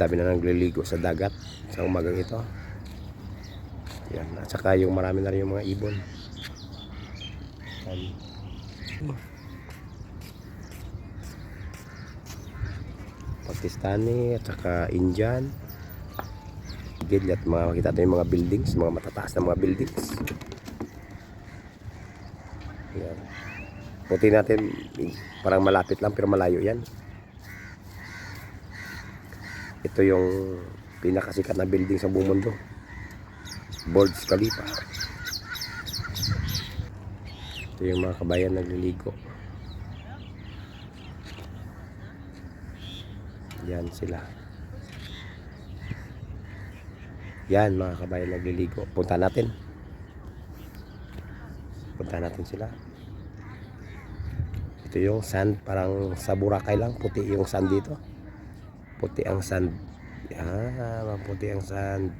dami na nagliligo sa dagat sa umagang ito. Yan. At saka yung marami na rin yung mga ibon. Yan. Pakistani at saka Indian. At makikita natin yung mga buildings, mga matataas na mga buildings. Yan. Puti natin parang malapit lang pero malayo yan. Ito yung pinakasikat na building sa buong mundo, Burj Khalifa. Ito yung mga kabayan nagliligo. Yan sila. Yan mga kabayan nagliligo. Punta natin sila. Ito yung sand, parang sa Boracay lang, puti yung sand dito. Puti ang sand. Yan, puti ang sand.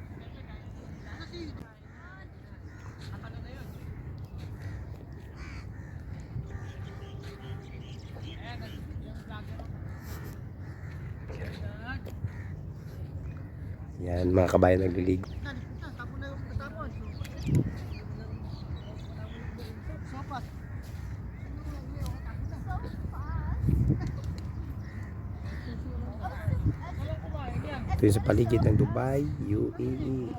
Yan mga kabayan nagliligo. Ito yung sa paligid ng Dubai, UAE.